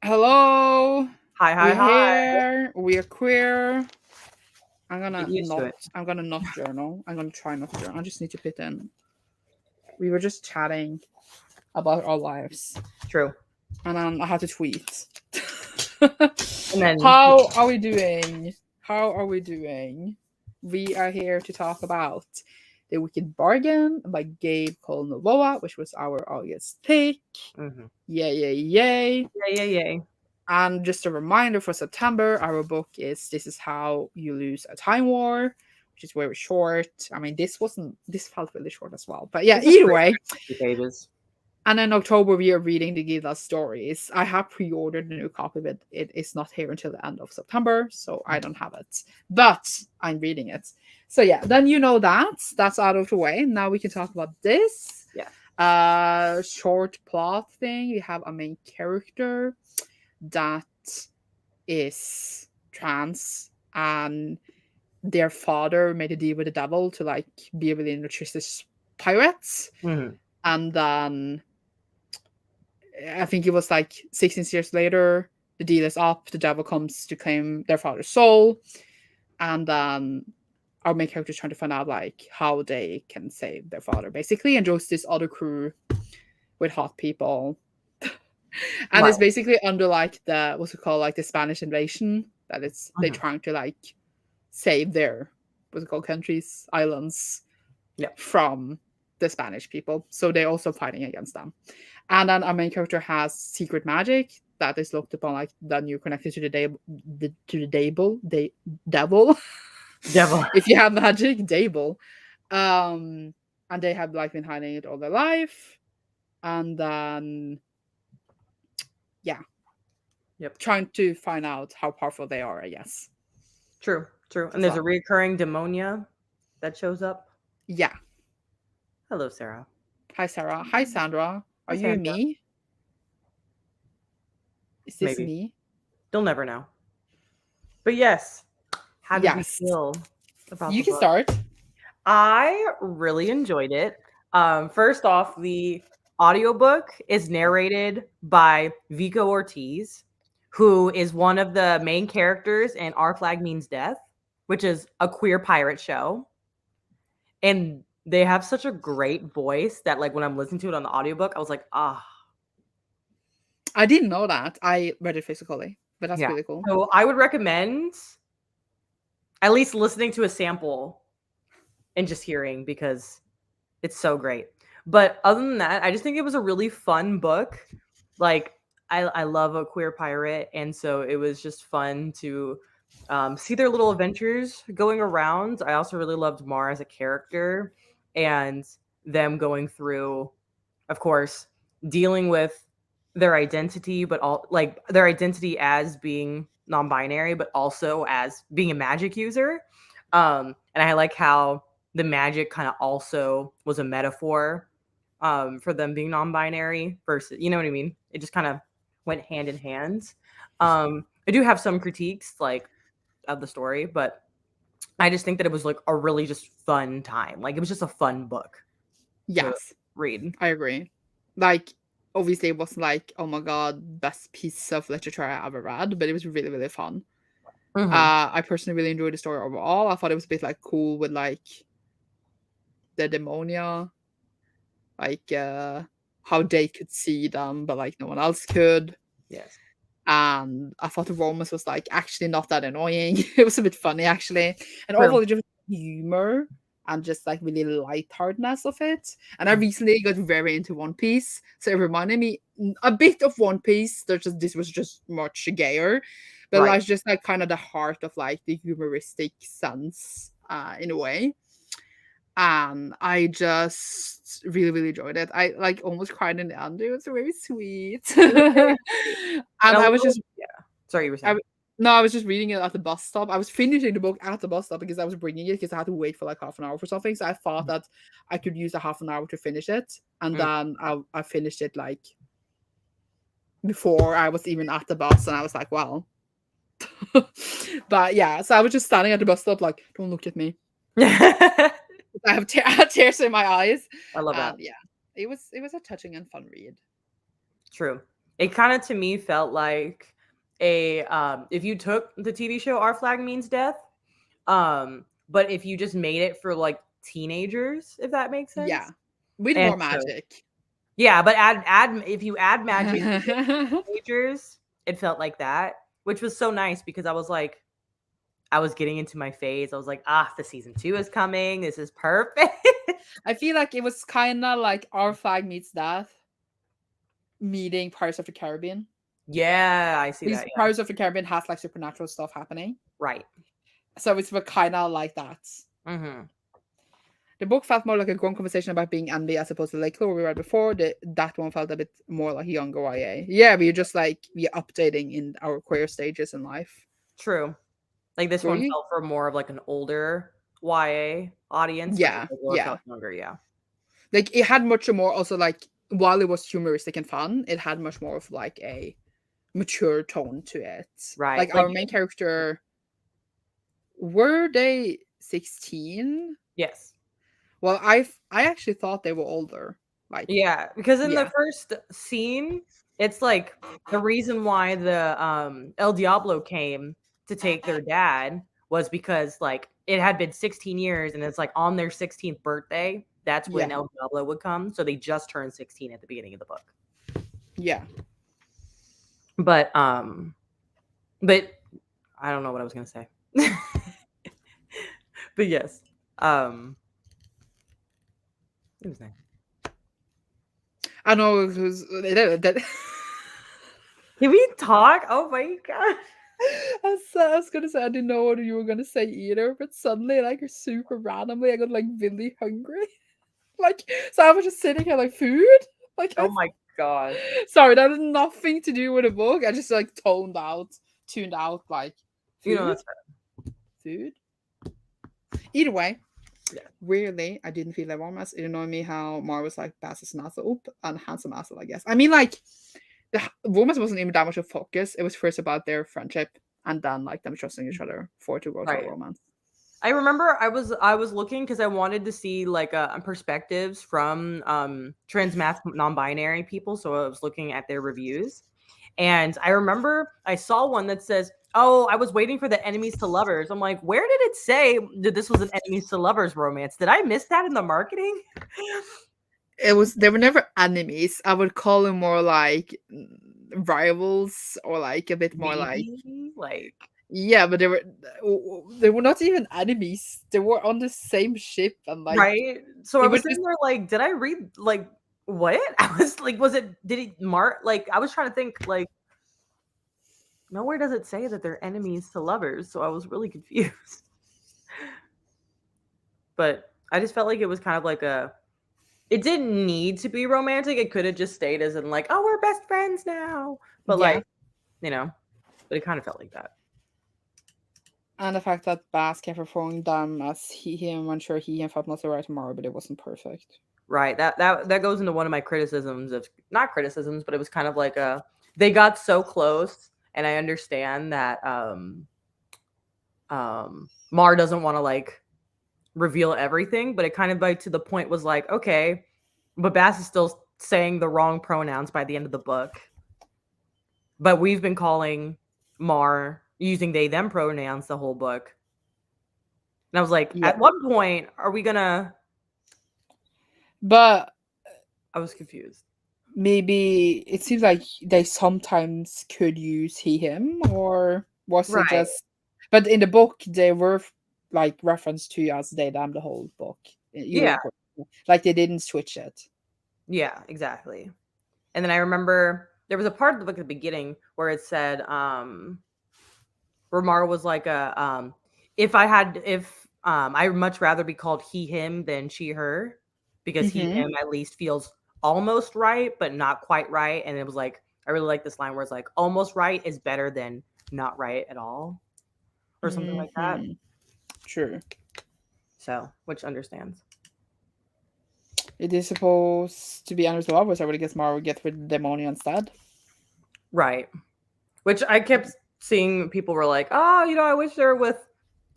Hello. Hi, hi, We're hi. here. We're queer. I'm Get gonna used to not. it. I'm gonna not journal. I'm gonna try not to journal. I just need to put in. We were just chatting about our lives, True. and I had to tweet. And then, How are we doing? How are we doing? We are here to talk about The Wicked Bargain by Gabe Cole Novoa, which was our August pick. mhm. Yay, yay, yay. Yay, yay, yay. And just a reminder for September, our book is This Is How You Lose a Time War, which is very short. I mean, this felt really short as well. But yeah, This is either great way. 2 pages. And in October, we are reading the Gila stories. I have pre ordered the new copy, but it is not here until the end of September, so I don't have it. But I'm reading it. So yeah, then you know that's out of the way. Now we can talk about this. Yeah. Short plot thing. We have a main character that is trans, and their father made a deal with the devil to like be able to enrich this pirates. Mhm. And then I think it was like 16 years later, the deal is up, the devil comes to claim their father's soul, and then our main character is trying to find out like how they can save their father basically, and joins this other crew with hot people. And Right. it's basically under like the what's it called, like the Spanish invasion, that it's they're Mhm. trying to like save their what's it called, countries, islands Yeah. from the Spanish people. So they're also fighting against them. And then our main character has secret magic that is looked upon like then you're connected to the devil. Devil. If you have magic, devil. And they have like been hiding it all their life. And then yeah, Yep. trying to find out how powerful they are, I guess. True. True. And there's a So recurring demonia that shows up. yeah. Hello, Sarah. Hi Sarah. Hi Sandra. Are Hi, you Sandra. me? Is this Maybe. me? You'll never know. But yes, how did we Yes. feel about You the can book? start. I really enjoyed it. First off, the audiobook is narrated by Vico Ortiz, who is one of the main characters in Our Flag Means Death, which is a queer pirate show. And they have such a great voice that like when I'm listening to it on the audiobook, I was like, ah, I didn't know that. I read it physically, but that's yeah. really cool. So I would recommend at least listening to a sample and just hearing because it's so great. But other than that, I just think it was a really fun book. Like I love a queer pirate, and so it was just fun to see their little adventures going around. I also really loved Mar as a character and them going through, of course, dealing with their identity, but all like their identity as being non-binary, but also as being a magic user. And I like how the magic kind of also was a metaphor for them being non-binary versus, you know what I mean? It just kind of went hand in hand. I do have some critiques like of the story, but I just think that it was like a really just fun time. Like it was just a fun book to Yes, read. I agree. Like, obviously, it wasn't like, oh my god, best piece of literature I ever read, but it was really, really fun. Hmm. I personally really enjoyed the story overall. I thought it was a bit like cool with like the Demonia, like how they could see them, but like no one else could. Yes. And I thought the romance was like actually not that annoying. It was a bit funny actually, and True. overall just humor and just like really lightheartedness of it. And I recently got very into One Piece, so it reminded me a bit of One Piece. There's just this was just much gayer, but Right. like just like kind of the heart of like the humoristic sense in a way. And I just really, really enjoyed it. I like almost cried in the end. It was very sweet. It was very sweet. And And a I was little just yeah. Sorry, you were I saying. w no, I was just reading it at the bus stop. I was finishing the book at the bus stop because I was bringing it because I had to wait for like half an hour for something. So I thought that I could use a half an hour to finish it, and Mm. then I finished it like before I was even at the bus, and I was like, well. But yeah, so I was just standing at the bus stop, like, don't look at me. I I had tears in my eyes, love that. and yeah, it was a touching and fun read. True. It kind of to me felt like a if you took the TV show Our Flag Means Death, but if you just made it for like teenagers, if that makes sense. Yeah. With And more magic. yeah, but add if you add magic to teenagers, it felt like that, which was so nice because I was like, I was getting into my phase. I was like, the season 2 is coming. This is perfect. I feel like it was kind of like Our Flag Meets Death meeting Pirates of the Caribbean. Yeah, I see that. Yeah. Pirates of the Caribbean has like supernatural stuff happening. Right. So it's kind of like that. Mm-hmm. The book felt more like a grown conversation about being Andy as opposed to like Chloe we read before. That one felt a bit more like younger YA. Yeah, we're just like we're updating in our queer stages in life. True. Like this one felt for more of like an older YA audience. Yeah, yeah. Felt younger, yeah. Like it had much more also like while it was humoristic and fun, it had much more of like a mature tone to it. Right. Like our main character, were they 16? Yes. Well, I actually thought they were older. Like yeah, because in the first scene, it's like the reason why the El Diablo came to take their dad was because like it had been 16 years and it's like on their 16th birthday, that's when El Diablo would come. So they just turned 16 at the beginning of the book. Yeah. But I don't know what I was gonna say. But yes. It was nice. I know it was that. Can we talk? Oh my god. I was gonna say I didn't know what you were gonna say either, but suddenly, like super randomly, I got like really hungry. Like, so I was just sitting here like food. Like, oh my god. Sorry, that has nothing to do with the book. I just like tuned out like food. You know that's right. Food. Either way, weirdly, I didn't feel that warm as it annoyed me how Mar was like badass asshole and handsome asshole, I guess. I mean, like the romance wasn't even that much of focus. It was first about their friendship and then like them trusting each other for it to grow to a romance. I remember I was looking because I wanted to see like perspectives from trans non-binary people, so I was looking at their reviews, and I remember I saw one that says, "Oh, I was waiting for the enemies to lovers." I'm like, where did it say that this was an enemies to lovers romance? Did I miss that in the marketing? They were never enemies. I would call them more like rivals or like a bit more like yeah, but they were not even enemies. They were on the same ship and like right. So I was sitting there like, did I read like what? I was like, did it mark like I was trying to think like nowhere does it say that they're enemies to lovers, so I was really confused. But I just felt like it was kind of like it didn't need to be romantic. It could have just stayed as in like, oh, we're best friends now. But like, but it kind of felt like that. And the fact that Bass kept referring them as him, I'm sure he felt not the right tomorrow, but it wasn't perfect. Right. That goes into one of my criticisms of not criticisms, but it was kind of like they got so close, and I understand that Mar doesn't want to like reveal everything, but it kind of like to the point was like, okay, but Bass is still saying the wrong pronouns by the end of the book. But we've been calling Mar using they them pronouns the whole book. And I was like, at what point are we gonna But I was confused. Maybe it seems like they sometimes could use he him, or was it just but in the book they were like referenced to as they them the whole book. Like they didn't switch it. Yeah, exactly. And then I remember there was a part of the book at the beginning where it said where Mar was like if I'd much rather be called he him than she her, because he him at least feels almost right but not quite right. And it was like I really like this line where it's like almost right is better than not right at all, or something like that. True. So which understands. It is supposed to be Anders Lovers. I would guess Mar would get with Demonio instead. Right. Which I kept seeing people were like, oh, I wish they were with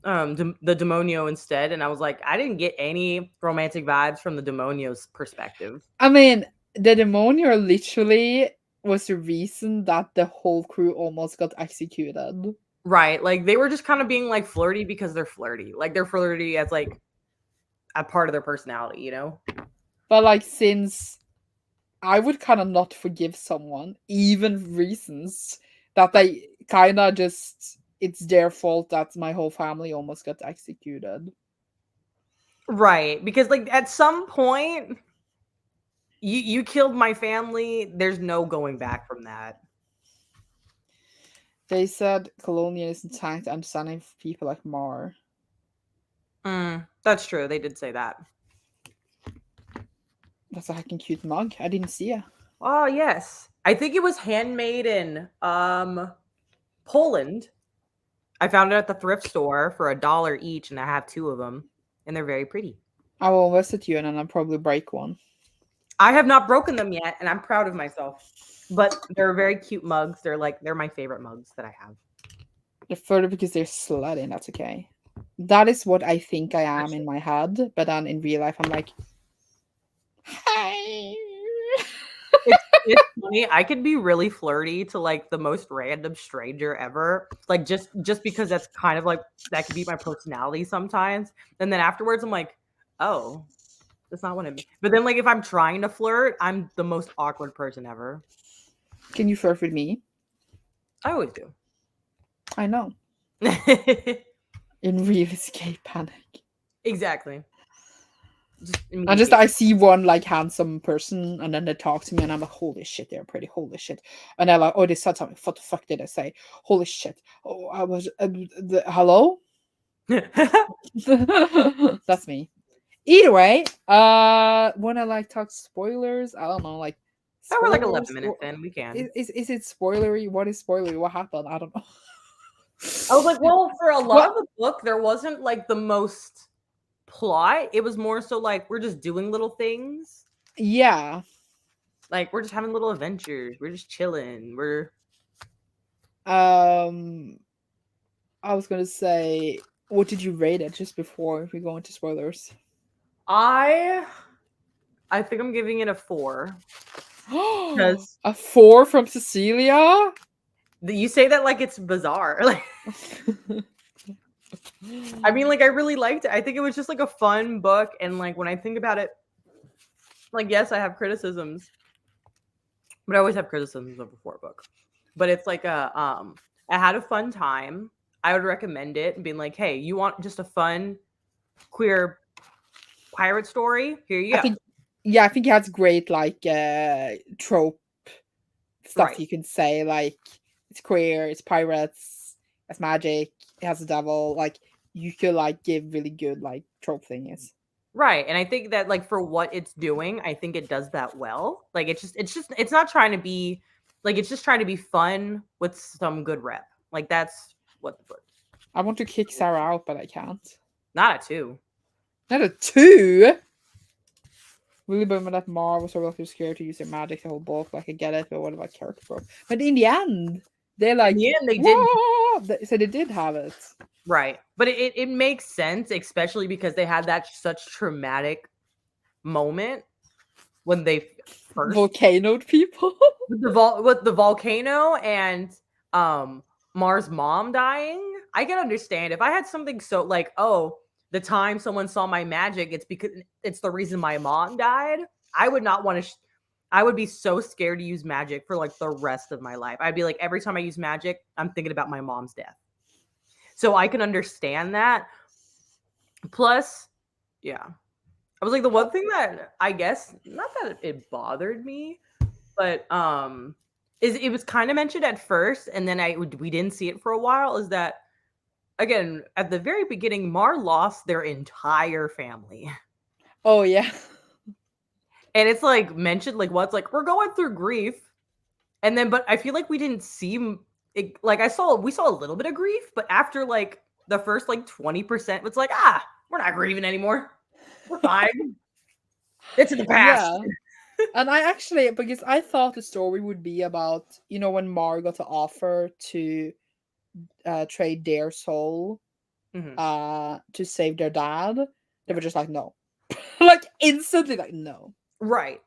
the Demonio instead. And I was like, I didn't get any romantic vibes from the Demonio's perspective. I mean, the Demonio literally was the reason that the whole crew almost got executed. Right. Like they were just kind of being like flirty because they're flirty. Like they're flirty as like a part of their personality, you know? But like, since I would kind of not forgive someone, even reasons that they kind of just, it's their fault that my whole family almost got executed. Right. Because like at some point you killed my family. There's no going back from that. They said colonialism tanked understanding of people like Mar. That's true. They did say that. That's a heckin' cute mug. I didn't see it. Oh yes. I think it was handmade in Poland. I found it at the thrift store for $1 each, and I have 2 of them, and they're very pretty. I will visit you and then I'll probably break one. I have not broken them yet, and I'm proud of myself. But they're very cute mugs. They're my favorite mugs that I have. They're further because they're slutty, and that's okay. That is what I think I am in my head, but then in real life I'm like, hi. It's funny. I could be really flirty to like the most random stranger ever. Like just because that's kind of like that could be my personality sometimes. And then afterwards I'm like, oh, that's not what I mean. But then like if I'm trying to flirt, I'm the most awkward person ever. Can you flirt with me? I always do. I know. In real escape panic. Exactly. I see one like handsome person and then they talk to me and I'm like, holy shit, they're pretty, holy shit. And they're like, oh, they said something. What the fuck did I say? Holy shit. Oh, I was hello? That's me. Either way, when I like talk spoilers, I don't know, like spoilers, we're like 11 minutes in, we can. Is it spoilery? What is spoilery? What happened? I don't know. I was like, well, for a lot of the book, there wasn't like the most plot. It was more so like we're just doing little things. Yeah. Like we're just having little adventures. We're just chilling. I was gonna say, what did you rate it just before we go into spoilers? I think I'm giving it a 4. A 4 from Cecilia? You say that like it's bizarre. Like I mean, like I really liked it. I think it was just like a fun book, and like when I think about it, like yes, I have criticisms, but I always have criticisms of a 4 book. But it's like I had a fun time. I would recommend it and being like, hey, you want just a fun queer pirate story? Here you go. I think it has great like trope stuff you can say, like it's queer, it's pirates, it's magic, it has a devil, like you could like give really good like trope things. Right. And I think that like for what it's doing, I think it does that well. Like it's not trying to be like it's just trying to be fun with some good rep. Like that's what the book. I want to kick Sarah out, but I can't. Not a 2. Not a 2? Really bummed that Mar was so scared to use their magic the whole book. Like I get it, but what about character growth? But in the end, they're like, yeah, they did. So they did have it. Right. But it makes sense, especially because they had that such traumatic moment when they first volcanoed people. with the volcano and Mar's mom dying. I can understand if I had something so like, oh, the time someone saw my magic, it's because it's the reason my mom died. I would not want to. I would be so scared to use magic for like the rest of my life. I'd be like, every time I use magic, I'm thinking about my mom's death. So I can understand that. Plus, yeah. I was like, the one thing that I guess, not that it bothered me, but is it was kind of mentioned at first, and then we didn't see it for a while, is that, again, at the very beginning, Mar lost their entire family. Oh, yeah. And it's like mentioned, like, what's like, we're going through grief. And then, but I feel like we didn't see it. Like, we saw a little bit of grief, but after like the first like 20%, it's like, we're not grieving anymore. We're fine. It's in the past. Yeah. And I actually, because I thought the story would be about, when Mar got to offer to trade their soul to save their dad, they were just like, no. Like instantly like, no. Right.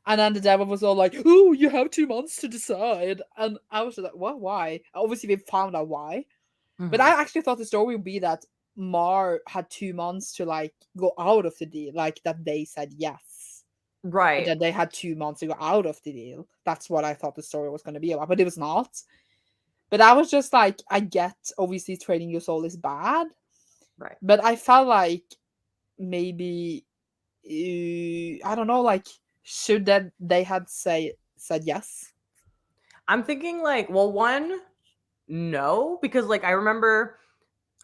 And then the devil was all like, "Oh, you have 2 months to decide." And I was just like, "What? Why?" Obviously, we found out why. But I actually thought the story would be that Mar had 2 months to like go out of the deal, like that they said yes. Right. And then they had 2 months to go out of the deal. That's what I thought the story was going to be about, but it was not. But I was just like, I get obviously trading your soul is bad, Right. but I felt like maybe I don't know, like should that they had said yes? I'm thinking like, well, one, no, because like I remember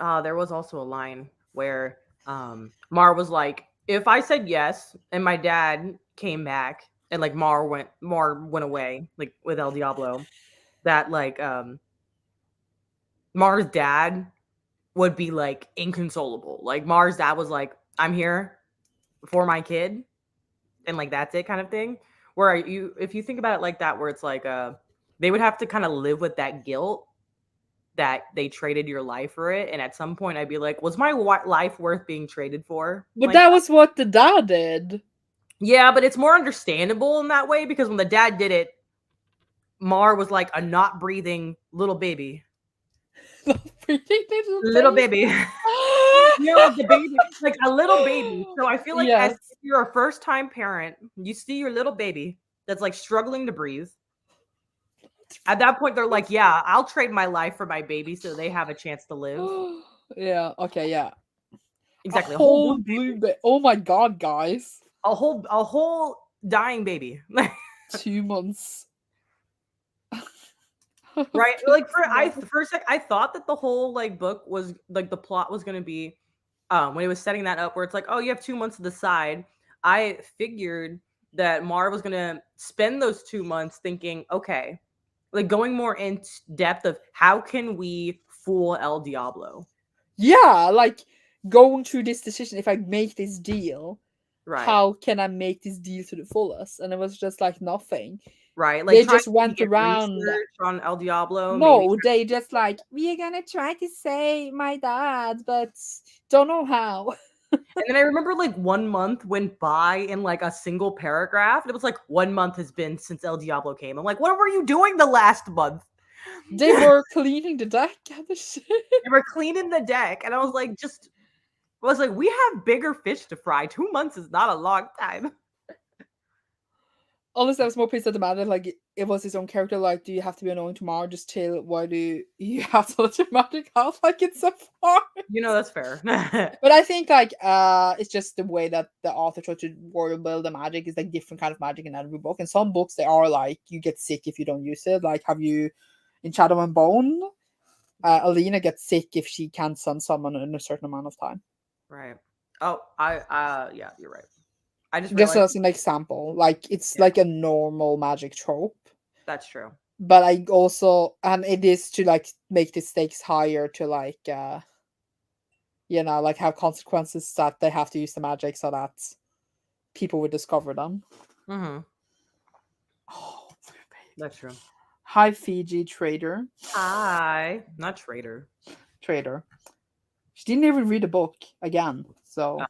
there was also a line where Mar was like, if I said yes and my dad came back and like Mar went away, like with El Diablo, that like Mar's dad would be like inconsolable. Like Mar's dad was like, I'm here for my kid and like that's it kind of thing. Where you if you think about it like that, where it's like they would have to kind of live with that guilt that they traded your life for it. And at some point I'd be like, was my life worth being traded for? But Like, that was what the dad did. yeah, but it's more understandable in that way because when the dad did it, Mar was like a not breathing little baby. Little baby. You know, like the baby, like a little baby. So I feel like as Yes. if you're a first time parent, you see your little baby that's like struggling to breathe. At that point, they're like, yeah, I'll trade my life for my baby so they have a chance to live. Yeah. Okay. Yeah. Exactly. A whole blue baby. Oh my god, guys! A whole dying baby. 2 months. Right? Like for a sec, I thought that the whole like book was like the plot was gonna be when it was setting that up where it's like, oh, you have 2 months to decide. I figured that Mar was gonna spend those 2 months thinking, okay, like going more in depth of how can we fool El Diablo. Yeah, like going through this decision. If I make this deal, Right. how can I make this deal to the fullest? And it was just like nothing. Right. Like They trying just to maybe went get around. research on El Diablo, maybe. No, they just like, we're gonna try to save my dad, but don't know how. And then I remember like 1 month went by in like a single paragraph. And it was like 1 month has been since El Diablo came. I'm like, what were you doing the last month? They were cleaning the deck and the shit. They were cleaning the deck. And I was like, we have bigger fish to fry. 2 months is not a long time. Honestly, I was more pissed at the man that like it was his own character. Like, do you have to be annoying tomorrow? Just chill. Why do you have such a magic house? Like it's so far. You know, that's fair. But I think like it's just the way that the author tried to world build the magic is like different kind of magic in every book. In some books they are like you get sick if you don't use it. Like have you in Shadow and Bone? Alina gets sick if she can't send someone in a certain amount of time. Right. Oh, yeah, you're right. I just Just realized as an example, like it's Yeah. like a normal magic trope. that's true. But I also and it is to like make the stakes higher to like like have consequences that they have to use the magic so that people would discover them. Mm-hmm. Oh, That's true. hi Fiji trader. Hi. Not traitor. Trader. She didn't even read the book again. So Oh.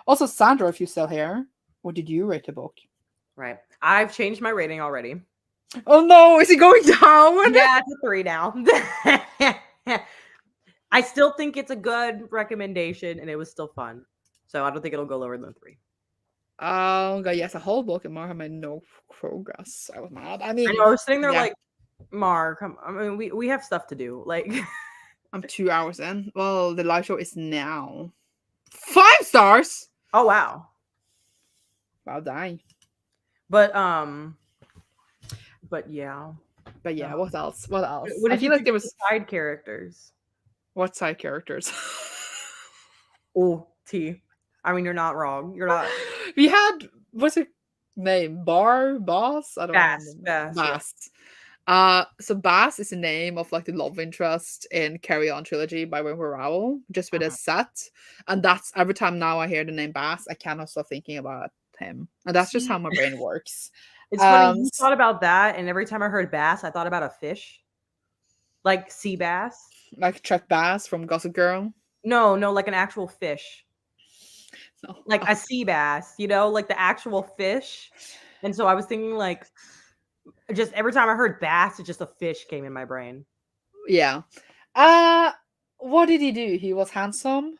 also Sandra, if you're still here, what did you rate the book? Right. I've changed my rating already. Oh no, is it going down? Yeah, it's a 3 now. I still think it's a good recommendation and it was still fun. So I don't think it'll go lower than 3. Oh god, yes, a whole book and Mar made no progress. I was mad. I mean, I know, I was sitting there yeah. like, Mar, I mean, we have stuff to do. Like, I'm 2 hours in. Well, the live show is now 5 stars. oh wow. Wow, dang. But yeah. But yeah, what else? What else? What I did you feel like think there of was the side characters? what side characters? Oh, T. I mean, you're not wrong. You're not. We had what's her name? Boss? I don't Bass. remember. Bass. Yeah. Bass. So Bass is the name of like the love interest in Carry On trilogy by Winter Owl, just with a set. And that's every time now I hear the name Bass, I cannot stop thinking about him. And that's just how my brain works. It's funny, you thought about that, and every time I heard bass, I thought about a fish. Like sea bass. Like Chuck Bass from Gossip Girl. No, like an actual fish. No. Like a sea bass, like the actual fish. And so I was thinking like, just every time I heard bass, it just a fish came in my brain. Yeah. What did he do? He was handsome.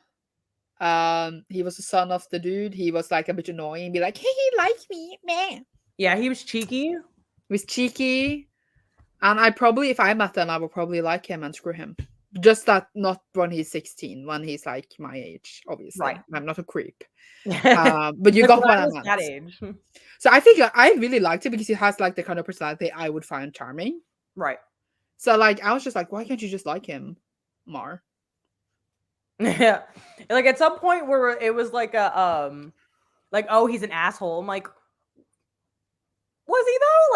He was the son of the dude. He was like a bit annoying, be like, hey, he likes me, man. Yeah, he was cheeky. He was cheeky. And I probably, if I met him, I would probably like him and screw him. Just that not when he's 16, when he's like my age, obviously. Right. I'm not a creep. But But you got what I was meant. that age. So I think like, I really liked it because he has like the kind of personality I would find charming. Right. So like I was just like, why can't you just like him more? Yeah. Like at some point where it was like a like, oh, he's an asshole. I'm like, was he though?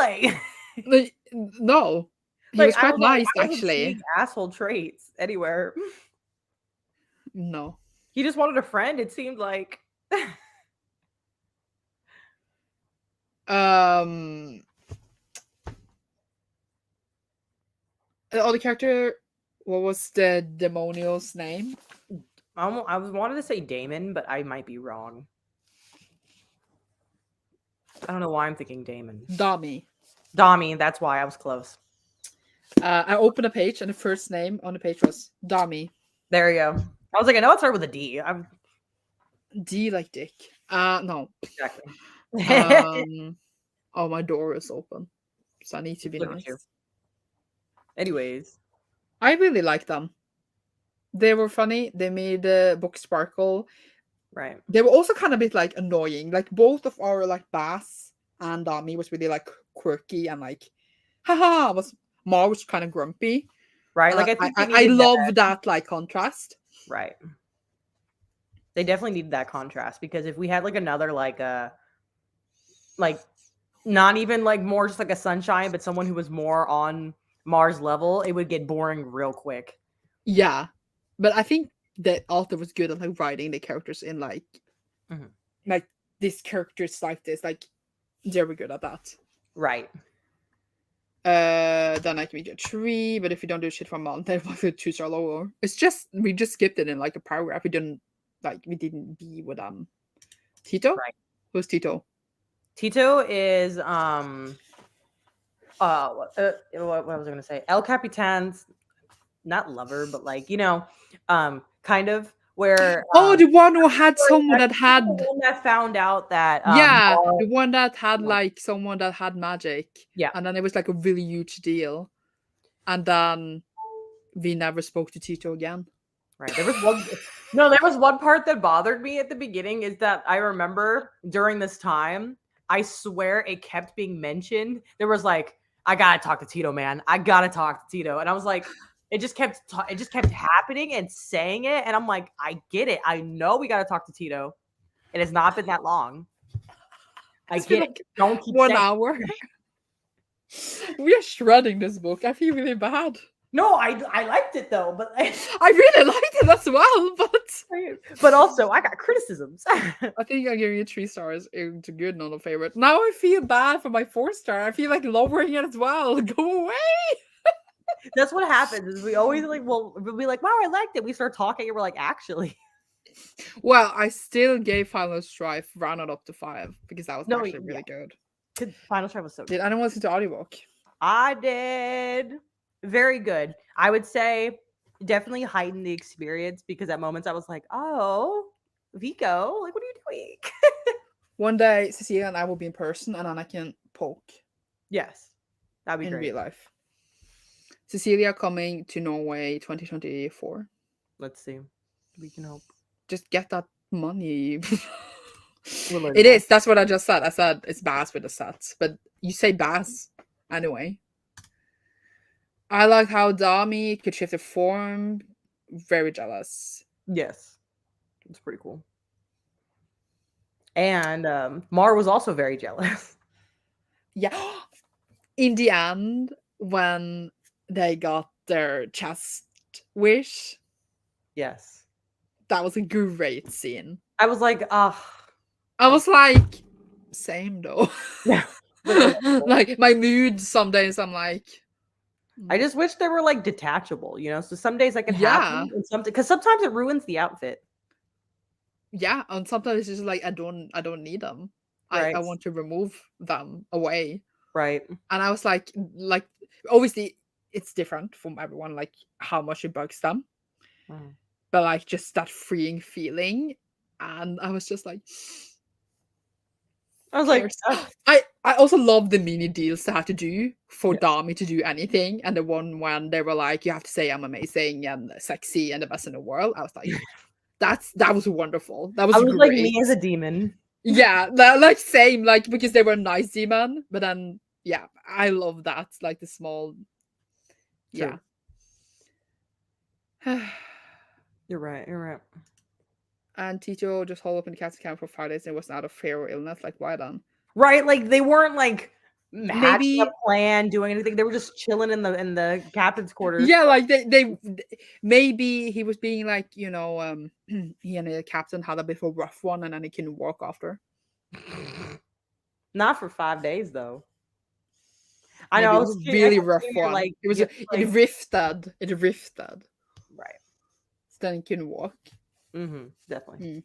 Like No. He like was quite nice I wasn't actually. seeing asshole traits anywhere. No. He just wanted a friend, it seemed like. The other character, what was the Demonio's name? I wanted to say Damon, but I might be wrong. I don't know why I'm thinking Damon. Dami. Dami, that's why I was close. I opened a page and the first name on the page was Dami. There you go. I was like, I know it started with a D. I'm D like dick. No. exactly. Oh, my door is open, so I need to be Look at nice. you. Anyways, I really like them. They were funny. They made the book sparkle. right. They were also kind of a bit like annoying. Like both of our like Bass and Dami was really like quirky and like, haha. Mar was kind of grumpy. Right. Like I think I love that like contrast. Right. They definitely needed that contrast because if we had like another like not even like more just like a sunshine, but someone who was more on Mars level, it would get boring real quick. Yeah, but I think the author was good at like writing the characters in like like these characters like this, like they were good at that. Right. Then I can make a 3, but if you don't do shit for a month, then we'll 2-star lower. It's just we just skipped it in like a paragraph. We didn't be with Tito. Right. Who's Tito? Tito is what was I gonna say? El Capitan's not lover, but like kind of where the one who had someone that had the one that found out that the one that had like someone that had magic. Yeah. And then it was like a really huge deal. And then we never spoke to Tito again. Right. There was one part that bothered me at the beginning is that I remember during this time, I swear it kept being mentioned. There was like, I gotta talk to Tito, man. I gotta talk to Tito. And I was like, it just kept happening and saying it. And I'm like, I get it. I know we gotta talk to Tito. It has not been that long. I get it. Don't keep 1 hour. We are shredding this book. I feel really bad. No, I liked it though, but I really liked it as well. But also I got criticisms. I think I'm giving it 3 stars. It's a good, not a favorite. Now I feel bad for my 4-star. I feel like lowering it as well. Go away. That's what happens. Is we always like, we'll be like, wow, I liked it. We start talking, and we're like, actually. Well, I still gave Final Strife rounded up to 5 because that was actually really good. Final Strife was so good. Did anyone listen to audiobook? I did. Very good. I would say definitely heighten the experience because at moments I was like, oh, Vico, like, what are you doing? One day, Cecilia and I will be in person and then I can poke. Yes. That'd be in great. real life. Cecilia coming to Norway 2024. Let's see. We can hope. Just get that money. It is. That's what I just said. I said it's Bass with the sets, but you say Bass anyway. I like how Dami could shift the form. Very jealous. Yes. It's pretty cool. And Mar was also very jealous. Yeah. In the end, when they got their chest wish. Yes. That was a great scene. I was like, I was like, same though. Yeah. Like my mood some days I'm like, I just wish they were like detachable, so some days I can have them and because sometimes it ruins the outfit. Yeah, and sometimes it's just like I don't need them. I Right. want to remove them away. Right. And I was like, obviously it's different from everyone, like how much it bugs them, Mhm. but like just that freeing feeling. And I was just like, I was like, cares. I also love the mini deals they had to do for Yeah. Dami to do anything, and the one when they were like, you have to say I'm amazing and sexy and the best in the world. I was like, that was wonderful. That I was was like great. me as a demon. Yeah, like same, like because they were a nice demon, but then yeah, I love that, like the small, yeah. True. You're right. You're right. And Tito just holed up in the cat's camp for 5 days and it wasn't out of fear or illness. Like, why then? Right, like they weren't like hatching a Maybe, plan, doing anything. They were just chilling in the captain's quarters. yeah, like they maybe he was being like, he and the captain had a bit of a rough one and then he couldn't walk after. Not for 5 days though. I Maybe know. it was a really rough one. Like It was get, it rifted. It rifted. right. So then he couldn't walk. Definitely. Mm.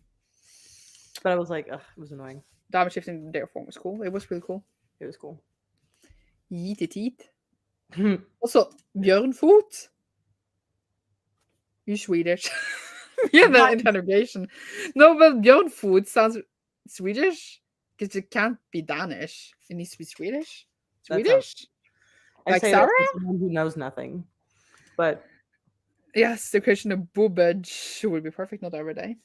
But I was like, ugh, it was annoying. Damage shifting their form was cool. It was really cool. It was cool. Yeet it yeet. Also, Björnfot. You Swedish. Yeah, the What? interrogation. No, but Björnfot sounds Swedish because it can't be Danish. It needs to be Swedish. That sounds- Swedish? I Like say that Sarah? to someone who knows nothing. But Yes, the question of boobage would be perfect, not every day.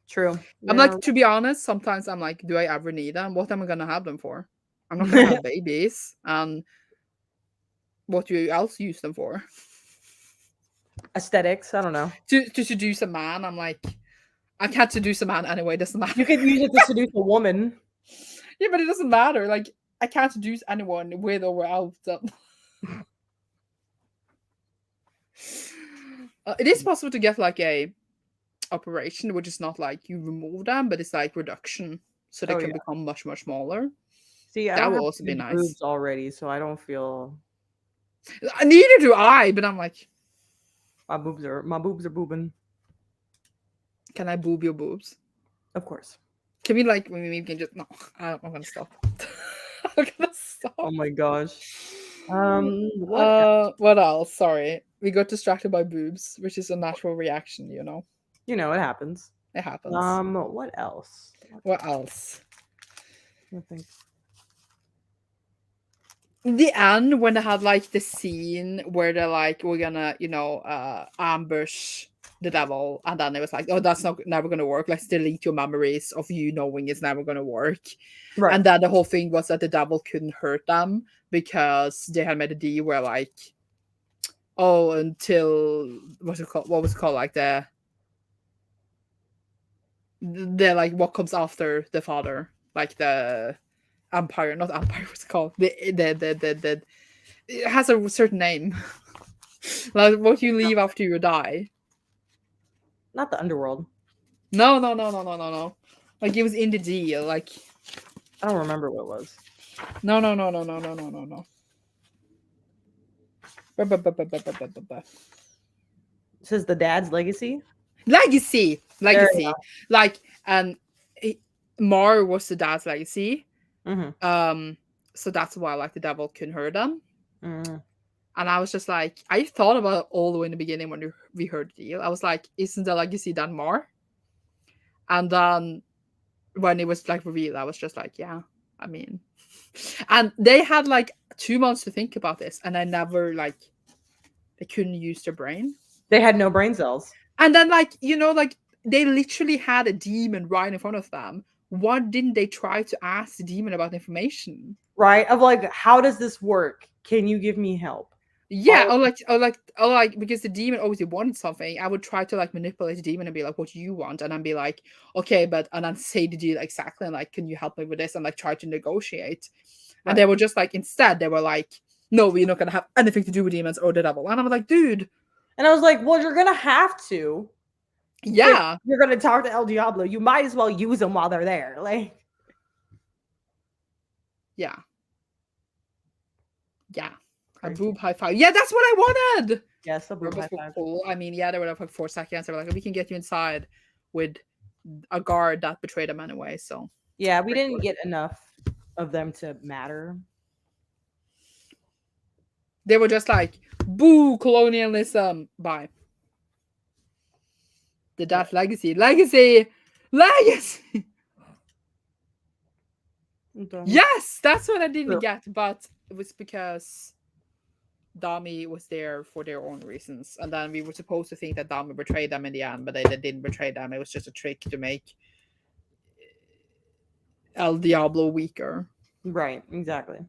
true. I'm Yeah. like, to be honest, sometimes I'm like, do I ever need them? What am I gonna have them for? I'm not gonna have babies. And what do you else use them for? Aesthetics. I don't know. To seduce a man, I'm like, I can't seduce a man anyway, doesn't matter. You could use it to seduce a woman. Yeah, but it doesn't matter. Like, I can't seduce anyone with or without them. It is possible to get like a operation, which is not like you remove them, but it's like reduction, so they Oh, can yeah. become much, much smaller. See, I That don't will have also be big nice. boobs already, so I don't feel Neither do I, but I'm like, my boobs are boobing. can I boob your boobs? Of course. Can we like maybe we can just no? I'm gonna stop. I'm gonna stop. Oh my gosh. What What else? Sorry, we got distracted by boobs, which is a natural reaction. you know, it happens. It happens. What else? What else? I think. In the end, when they had like the scene where they're like, we're gonna, ambush the devil, and then it was like, oh, that's never gonna work. Let's delete your memories of you knowing it's never gonna work. Right. And then the whole thing was that the devil couldn't hurt them because they had made a deal where like, oh, until what was it called? Like the like what comes after the father, like the empire, not empire. What's it called? The it has a certain name. Like what you leave after you die. Not the underworld. No. Like it was in the deal. Like I don't remember what it was. no. It says the dad's legacy. Legacy. There you Like Mar was the dad's legacy. Mm-hmm. So that's why like the devil couldn't hurt them. Mm. And I was just like, I thought about it all the way in the beginning when we heard the deal. I was like, isn't the legacy then Mar? And then when it was like revealed, I was just like, yeah, I mean, and they had like 2 months to think about this, and I never like they couldn't use their brain. They had no brain cells. And then like they literally had a demon right in front of them. Why didn't they try to ask the demon about information? Right? Of like, how does this work? Can you give me help? Yeah, or like because the demon obviously wanted something, I would try to like manipulate the demon and be like, what do you want? And then be like, okay, but and then say the deal exactly, and like, can you help me with this? And like try to negotiate. Right. And they were just like, instead, they were like, no, we're not gonna have anything to do with demons or the devil. And I was like, dude. And I was like, well, you're gonna have to. Yeah. If you're gonna talk to El Diablo, you might as well use them while they're there. Like, yeah. Yeah. A crazy. boob high five. Yeah, that's what I wanted. Yes, a boob high Robots were five. cool. I mean, yeah, they were up for 4 seconds. They were like, we can get you inside with a guard that betrayed them anyway. So Yeah, we didn't get enough of them to matter. They were just like, boo, colonialism. Bye. The Death Legacy. Legacy! Legacy! Yes! That's what I didn't get, but it was because Dami was there for their own reasons. And then we were supposed to think that Dami betrayed them in the end, but they didn't betray them. It was just a trick to make El Diablo weaker. Right, exactly.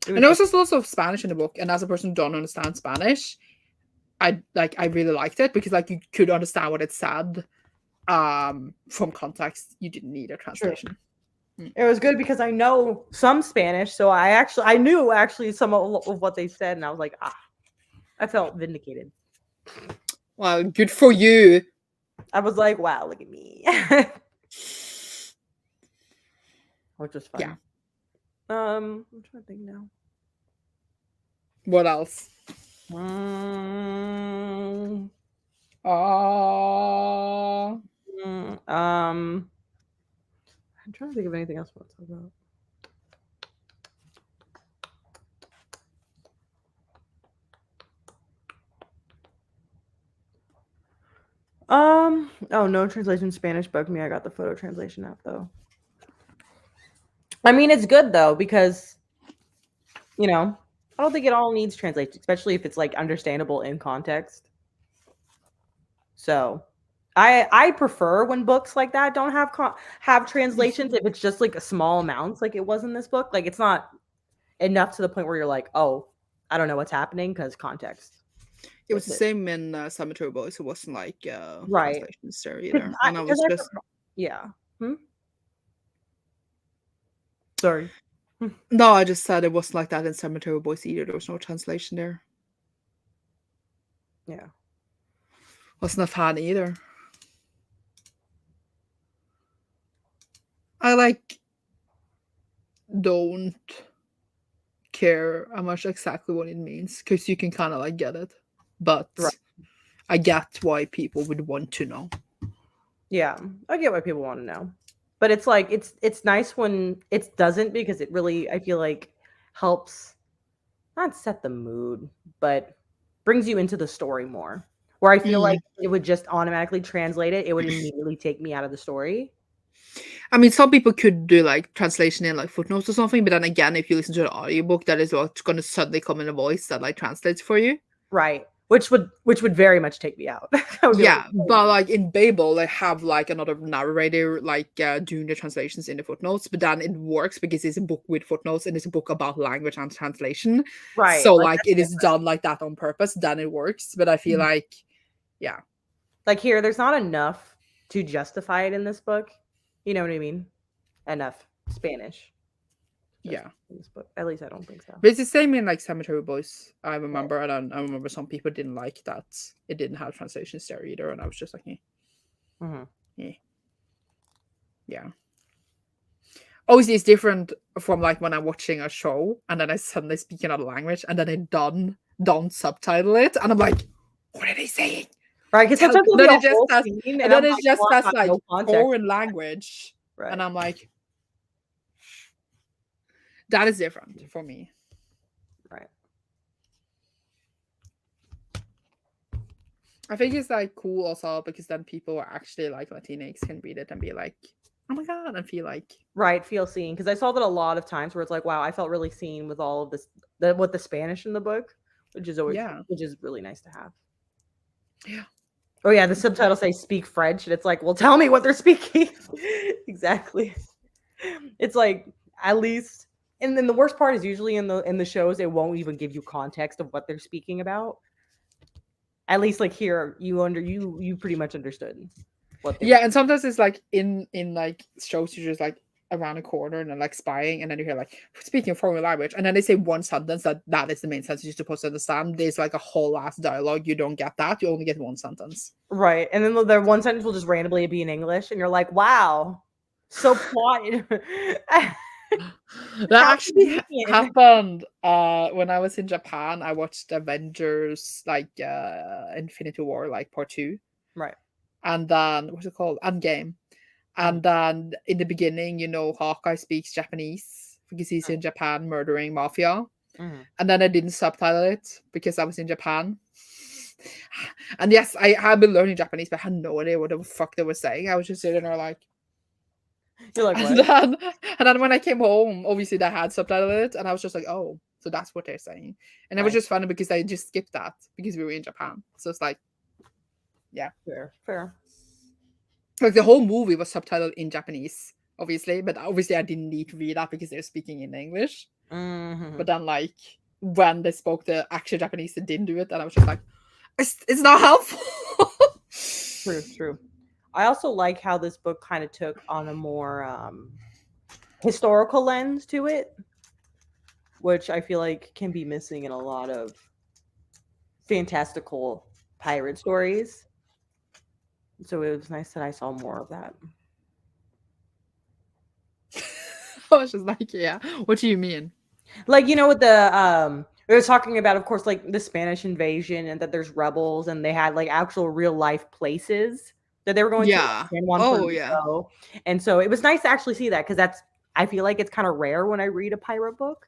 And there was just lots of Spanish in the book, and as a person who don't understand Spanish, I really liked it because like you could understand what it said from context. You didn't need a translation. It was good because I know some Spanish, so I knew some of what they said, and I was like, I felt vindicated. Well, good for you. I was like, wow, look at me. Which was fun. Yeah. I'm trying to think now. What else? I'm trying to think of anything else I want to talk about. Oh, no translation Spanish bugged me. I got the photo translation app though. I mean, it's good though because, I don't think it all needs translation, especially if it's like understandable in context. So, I prefer when books like that don't have translations if it's just like a small amounts, like it was in this book. Like it's not enough to the point where you're like, oh, I don't know what's happening because context. It was the same in Cemetery Boys. It wasn't like right translations there either. And I was just sorry. No, I just said it wasn't like that in Cemetery Boys either. There was no translation there. Yeah. Wasn't a fan either. I don't care how much exactly what it means because you can kind of get it, but I get why people would want to know. Yeah, I get why people want to know, but it's like it's nice when it doesn't because it really I feel like helps not set the mood, but brings you into the story more. Where I feel like it would just automatically translate it, it would immediately take me out of the story. I mean, some people could do translation in footnotes or something, but then again, if you listen to an audiobook, that is what's going to suddenly come in a voice that translates for you. Right. Which would very much take me out. Yeah, but in Fable, they have another narrator doing the translations in the footnotes, but then it works because it's a book with footnotes and it's a book about language and translation. Right. So it is done like that on purpose, then it works. But I feel yeah. Here, there's not enough to justify it in this book. You know what I mean? Enough Spanish. Yeah. In this book. At least I don't think so. But it's the same in Cemetery Boys. I remember, and I remember some people didn't like that it didn't have translations there either, and I was just like, yeah. Obviously, it's different from when I'm watching a show and then I suddenly speak another language and then I don't subtitle it, and I'm like, what are they saying? Right, because sometimes then it just that's no foreign language, right? And I'm like, that is different for me, right? I think it's cool also because then people are actually Latinx can read it and be like, oh my god, and feel feel seen. Because I saw that a lot of times where it's like, wow, I felt really seen with all of this, with the Spanish in the book, which is always which is really nice to have. Yeah. Oh yeah, the subtitles say speak French, and it's like, well, tell me what they're speaking. Exactly. It's like at least, and then the worst part is usually in the shows it won't even give you context of what they're speaking about. At least here you pretty much understood what they were. And sometimes it's in shows you're just around a corner and then spying, and then you hear speaking foreign language, and then they say one sentence that is the main sentence you're supposed to understand. There's a whole ass dialogue. You don't get that. You only get one sentence. Right. And then the one sentence will just randomly be in English, and you're like, wow, so plotted. That actually happened when I was in Japan. I watched Avengers Infinity War Part 2. Right. And then what's it called? Endgame. And then in the beginning, Hawkeye speaks Japanese because he's in Japan murdering mafia. And then I didn't subtitle it because I was in Japan. And yes, I had been learning Japanese, but I had no idea what the fuck they were saying. I was just sitting there like, You're like, and what? then when I came home, obviously they had subtitled it, and I was just like, oh, so that's what they're saying. And it was just funny because I just skipped that because we were in Japan. So it's like, yeah. Fair. Like the whole movie was subtitled in Japanese, obviously, but obviously I didn't need to read that because they're speaking in English. But then like when they spoke the actual Japanese, they didn't do it, and I was just like, it's not helpful. True. I also like how this book kind of took on a more historical lens to it, which I feel like can be missing in a lot of fantastical pirate stories. So it was nice that I saw more of that. I was just like, yeah, what do you mean? Like, with the we were talking about, of course, like the Spanish invasion and that there's rebels and they had like actual real life places that they were going to. Yeah. And so it was nice to actually see that because I feel like it's kind of rare when I read a pirate book.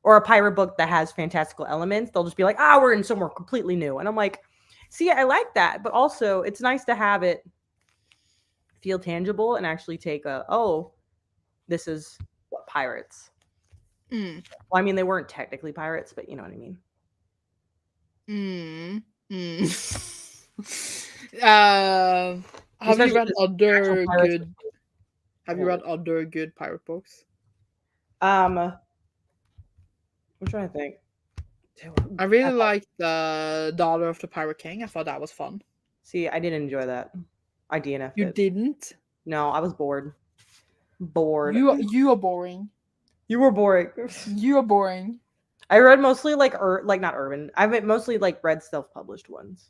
Or a pirate book that has fantastical elements. They'll just be like, we're in somewhere completely new. And I'm like, see, I like that. But also it's nice to have it feel tangible and actually take this is what pirates. Well, I mean, they weren't technically pirates, but you know what I mean. Have you read other good? Have you read other good pirate books? I'm trying to think. I really liked the Daughter of the Pirate King. I thought that was fun. See, I didn't enjoy that. I DNF'd You didn't? No, I was bored. You are boring. You were boring. You are boring. I read mostly like not urban. I've mostly like read self-published ones.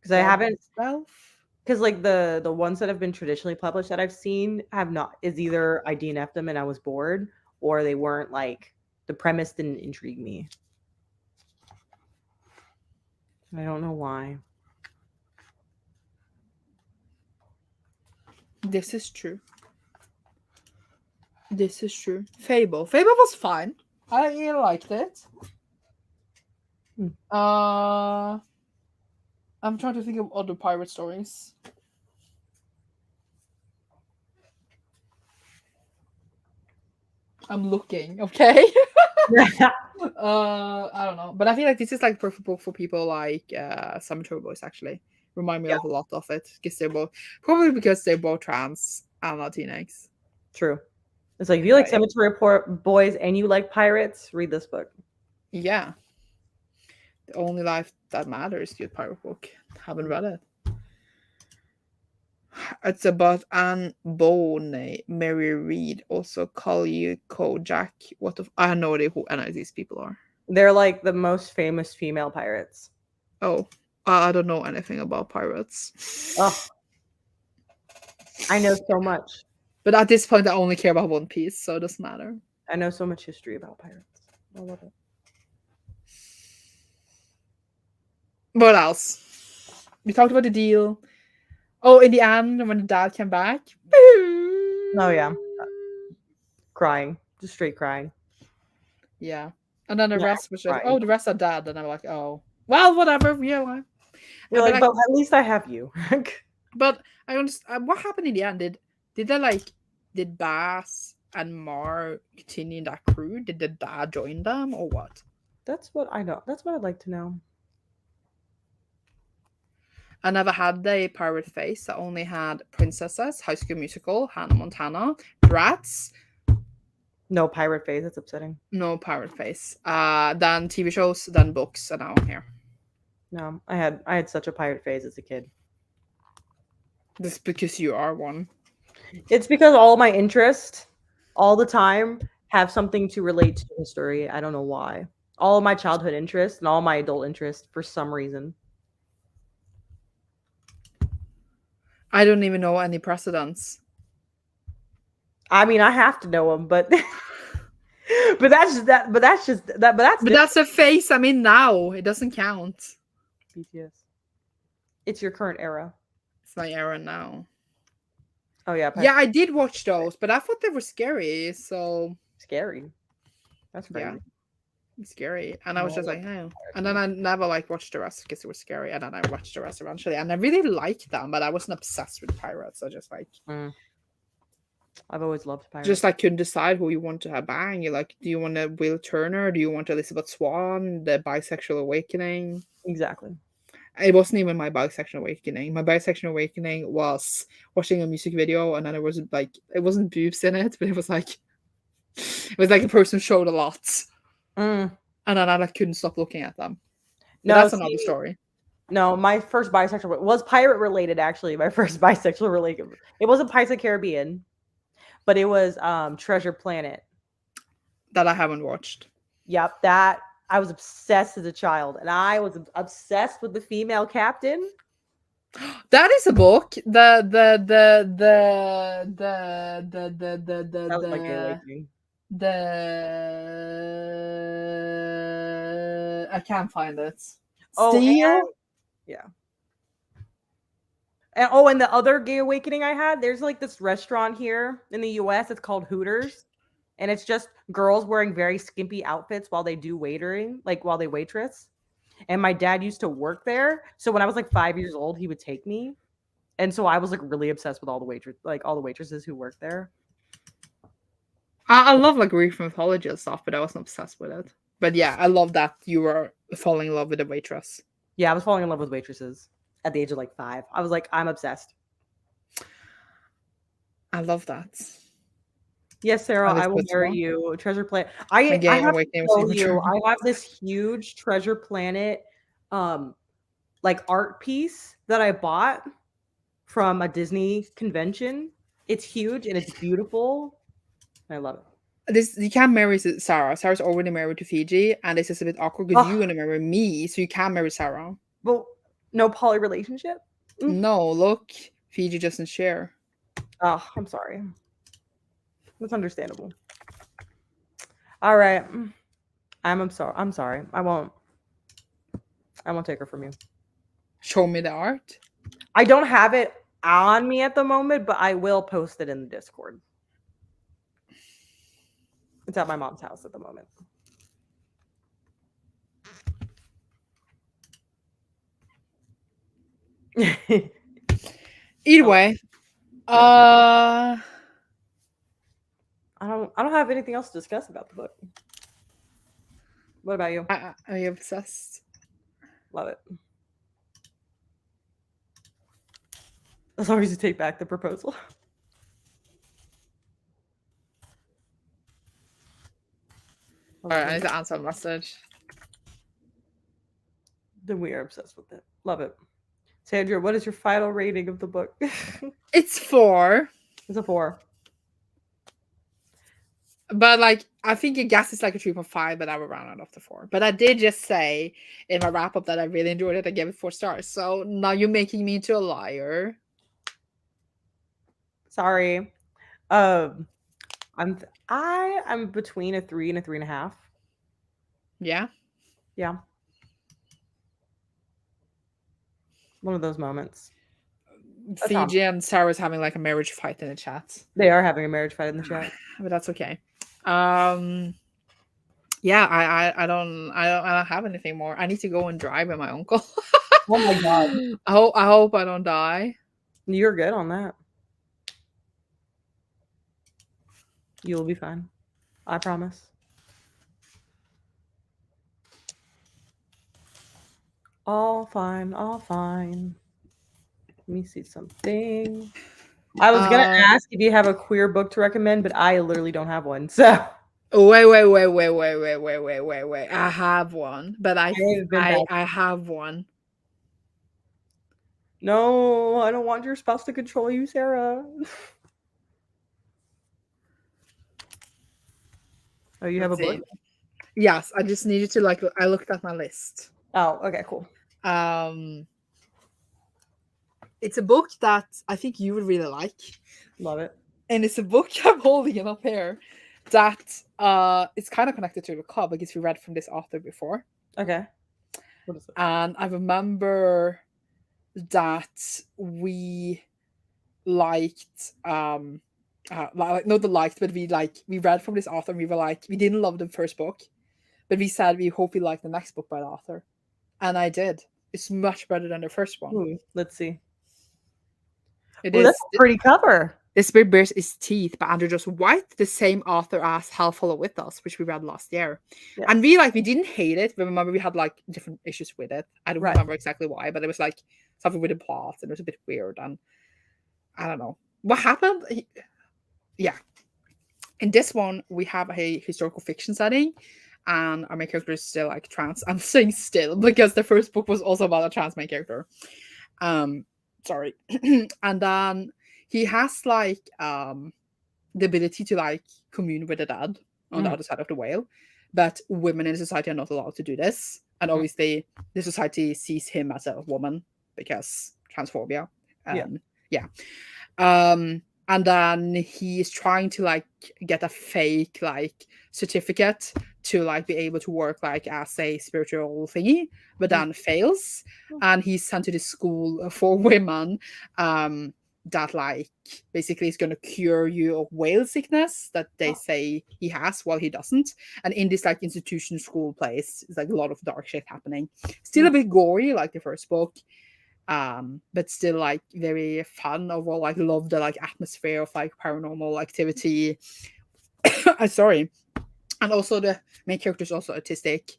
Because I haven't because like the ones that have been traditionally published that I've seen have not is either I DNF'd them and I was bored, or they weren't like the premise didn't intrigue me. I don't know why. This is true. Fable was fine. I really liked it. I'm trying to think of other pirate stories. I'm looking, okay? I don't know. But I feel like this is like perfect book for people like Cemetery Boys, actually. Remind me of a lot of it. Because they're both trans and Latinx. True. It's like if you like Cemetery Boys and you like pirates, read this book. Yeah. The Only Life That Matters, good pirate book. Haven't read it. It's about Anne Bonny, Mary Read, also Collier Kojak. I have no idea who any of these people are. They're like the most famous female pirates. Oh, I don't know anything about pirates. Oh, I know so much. But at this point, I only care about One Piece, so it doesn't matter. I know so much history about pirates. I love it. What else? We talked about the deal. Oh, in the end, when the dad came back. Oh, yeah. Crying. Just straight crying. Yeah. And then the rest was just, the rest are dead. And I'm like, oh, well, whatever. Yeah. You're like, but at least I have you. But I understand. What happened in the end? Did Bass and Mar continue in that crew? Did the dad join them or what? That's what I know. That's what I'd like to know. I never had the pirate face. I only had Princesses, High School Musical, Hannah Montana, Bratz. No pirate face. That's upsetting. No pirate face. Then TV shows, then books, and now I'm here. No, I had such a pirate phase as a kid. This because you are one. It's because all my interests, all the time, have something to relate to history. I don't know why. All of my childhood interests and all my adult interests, for some reason. I don't even know any precedents. I mean, I have to know them, but that's a phase I'm in now. It doesn't count. BTS. It's your current era. It's my era now. Oh yeah, Yeah, I did watch those, but I thought they were scary. So scary. That's yeah, crazy. scary. And I No, was I just love like, oh. And then pirates. I never like watched the rest because it was scary. And then I watched the rest eventually, and I really liked them, but I wasn't obsessed with pirates. I just like I've always loved just pirates. like couldn't decide who you want to have bang. You like, do you want a Will Turner? Do you want Elizabeth Swann? The bisexual awakening? Exactly. It wasn't even my bisexual awakening. My bisexual awakening was watching a music video, and then it was like it wasn't boobs in it, but it was like a person showed a lot, Mm. and then I like couldn't stop looking at them. But No, that's another see, story. no, my first bisexual was pirate related. Actually, my first bisexual related. It wasn't Pirates of the Caribbean, but it was Treasure Planet. That I haven't watched. Yep, that I was obsessed as a child, and I was obsessed with the female captain. That is a book. That was my gay awakening. I can't find it. Oh, Steel. yeah. And the other gay awakening I had, there's like this restaurant here in the US. It's called Hooters. And it's just girls wearing very skimpy outfits while they do waitering, like while they waitress. And my dad used to work there. So when I was like 5 years old, he would take me. And so I was like really obsessed with all the waitresses who worked there. I love like Greek mythology and stuff, but I wasn't obsessed with it. But yeah, I love that you were falling in love with a waitress. Yeah, I was falling in love with waitresses at the age of like 5. I was like, I'm obsessed. I love that. Yes, Sarah, I will Elizabeth marry Swann. you. Treasure Planet. My I gay have to awakening was tell even you, true. I have this huge Treasure Planet like art piece that I bought from a Disney convention. It's huge and it's beautiful. I love it. This you can't marry Sarah. Sarah's already married to Fiji, and this is a bit awkward because you're Oh, gonna marry me, so you can't marry Sarah. well, no poly relationship. No, look, Fiji doesn't share. Oh, I'm sorry. That's understandable. All right. I'm sorry. I'm sorry. I won't take her from you. Show me the art. I don't have it on me at the moment, but I will post it in the Discord. It's at my mom's house at the moment. Either way, I don't have anything else to discuss about the book. What about you? I'm obsessed. Love it. As long as you take back the proposal. All right, I need to answer a message. Then we are obsessed with it. Love it. Sandra, what is your final rating of the book? It's 4. It's a 4. But like, I think your guess is like a 3.5, but I would round it off to 4. But I did just say in my wrap up that I really enjoyed it. I gave it 4 stars. So now you're making me into a liar. Sorry. I'm between a 3 and a 3.5. Yeah. Yeah. One of those moments. Fiji and Sarah's having like a marriage fight in the chat. They are having a marriage fight in the chat. But that's okay. Yeah, I don't have anything more. I need to go and drive with my uncle. Oh my god. I hope I don't die. You're good on that. You'll be fine. I promise. All fine, all fine. Let me see something. I was gonna ask if you have a queer book to recommend, but I literally don't have one. So wait. I have one, but I have one. No, I don't want your spouse to control you, Sarah. Oh, you have a book? Yes, I just needed to like. I looked at my list. Oh, okay, cool. It's a book that I think you would really like. Love it. And it's a book I'm holding it up here that it's kind of connected to the club because we read from this author before. Okay. What is it? And I remember that we liked like not the liked, but we read from this author and we were like, we didn't love the first book, but we said we hope we like the next book by the author. And I did. It's much better than the first one. Ooh, let's see. It Ooh, is. that's a pretty cover. The Spirit Bears his teeth by Andrew Just White, the same author as Hell Follow With Us, which we read last year. Yes. And we didn't hate it, but remember we had like different issues with it. I don't remember exactly why, but it was like something with the plot and it was a bit weird and I don't know. What happened? Yeah. In this one, we have a historical fiction setting and our main character is still like trans. I'm saying still because the first book was also about a trans main character. Sorry. And then he has like the ability to like commune with the dead on the other side of the whale, but women in society are not allowed to do this, and obviously the society sees him as a woman because transphobia. And then he is trying to like get a fake like certificate to like be able to work like as a spiritual thingy, but then fails, and he's sent to this school for women that like basically is going to cure you of whale sickness that they say he has while he doesn't. And in this like institution school place, it's like a lot of dark shit happening. Still a bit gory like the first book. But still like very fun overall. Like love the like atmosphere of like paranormal activity. Sorry. And also the main character is also autistic.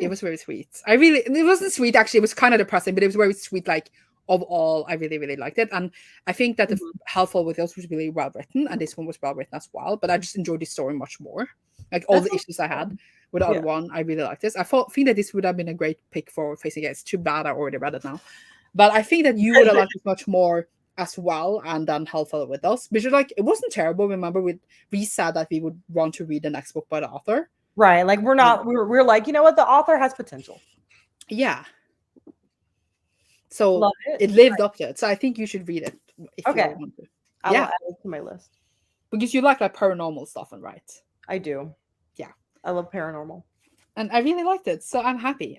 It was very sweet. It wasn't sweet actually, it was kind of depressing, but it was very sweet. Like of all, I really, really liked it. And I think that the Helpful with Us was really well written, and this one was well written as well. But I just enjoyed this story much more. Like all the issues I had with the other one, think that this would have been a great pick for Facing It. It's too bad I already read it now. But I think that you would have liked it much more as well, and then Helpful with Us. Because like it wasn't terrible. Remember, we said that we would want to read the next book by the author. Right. Like we're like, you know what, the author has potential. Yeah. So it lived up to it. So I think you should read it if you want to. I'll add it to my list. Because you like paranormal stuff, and right? I do. Yeah. I love paranormal. And I really liked it. So I'm happy.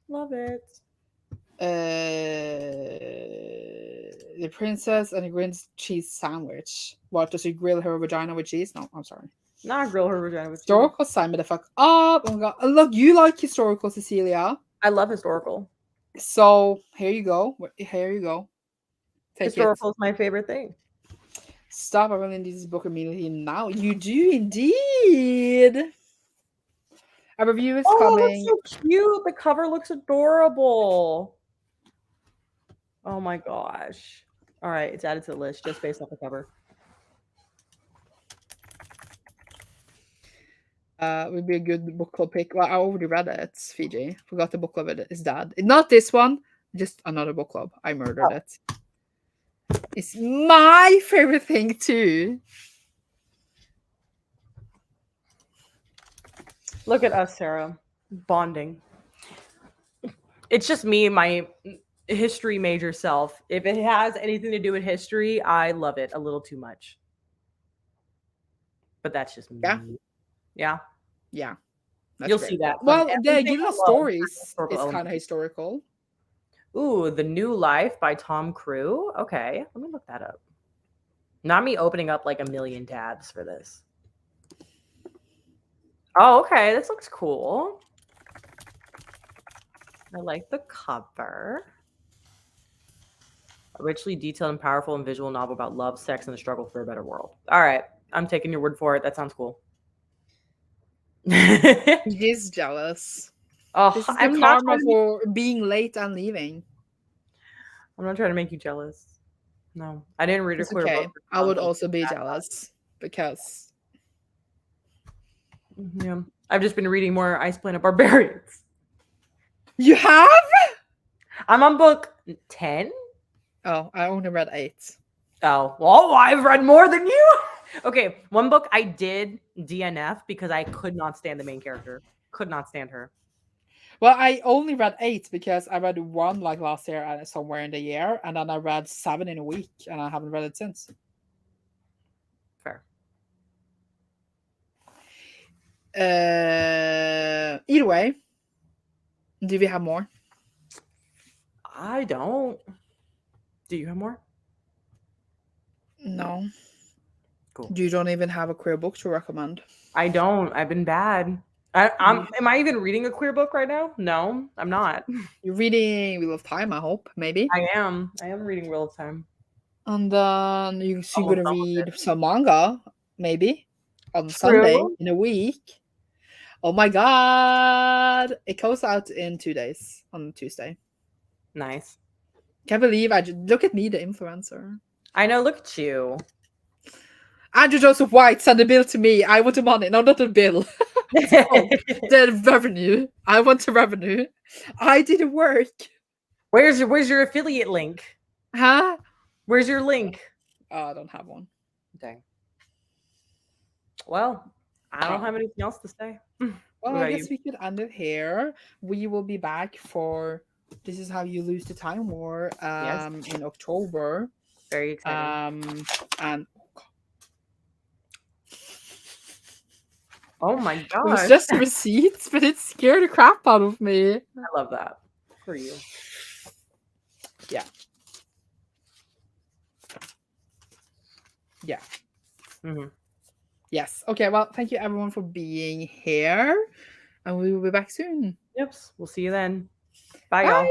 Love it. The princess and the grilled cheese sandwich. What, does he grill her vagina with cheese? No, I'm sorry. Not grill her vagina with cheese. Historical, sign me the fuck up. Oh my god. Look, you like historical, Cecilia. I love historical. So here you go. Historical is my favorite thing. Stop! I really need this book immediately now. You do indeed. A review is coming. That's so cute. The cover looks adorable. Oh my gosh. All right, it's added to the list just based off the cover. Would be a good book club pick. Well, I already read it, Fiji. Forgot the book club is Dad. Not this one, just another book club. I murdered it. It's my favorite thing too. Look at us, Sarah. Bonding. It's just me, my history major self. If it has anything to do with history, I love it a little too much. But that's just me. Yeah. You'll see that. Well, the Gilda Stories is kind of historical. Ooh, The New Life by Tom Crew. Okay, let me look that up. Not me opening up like a million tabs for this. Oh, okay. This looks cool. I like the cover. A richly detailed and powerful and visual novel about love, sex, and the struggle for a better world. All right. I'm taking your word for it. That sounds cool. He's jealous. Oh, this is the karma for being late and leaving. I'm not trying to make you jealous. No, I didn't read a queer book. I would also be jealous because I've just been reading more Ice Planet Barbarians. You have? I'm on book 10. Oh, I only read 8. Oh, well, I've read more than you. Okay, one book I did DNF because I could not stand the main character. Could not stand her. Well, I only read 8 because I read 1 like last year and somewhere in the year, and then I read 7 in a week, and I haven't read it since. Fair. Either way, do we have more? I don't. Do you have more? No. Cool. You don't even have a queer book to recommend. I don't. I've been bad. Am I even reading a queer book right now? No, I'm not. You're reading Wheel of Time, I hope, maybe. I am. I am reading Wheel of Time. And then you're Almost going to done with read some manga, maybe, on True. Sunday in a week. Oh my god! It goes out in 2 days on Tuesday. Nice. Can't believe look at me, the influencer. I know. Look at you. Andrew Joseph White sent a bill to me. I want the money. No, not the bill. The revenue. I want the revenue. I did the work. Where's your affiliate link? Huh? Where's your link? Oh, I don't have one. Dang. Well, I don't have anything else to say. Well, What I about guess you? we could end it here. We will be back for This Is How You Lose the Time War Yes. in October. Very exciting. And Oh my it was gosh. just receipts, but it scared the crap out of me. I love that for you. Yeah. Mm-hmm. Yes. Okay. Well, thank you everyone for being here, and we will be back soon. Yep. We'll see you then. Bye, Bye. y'all.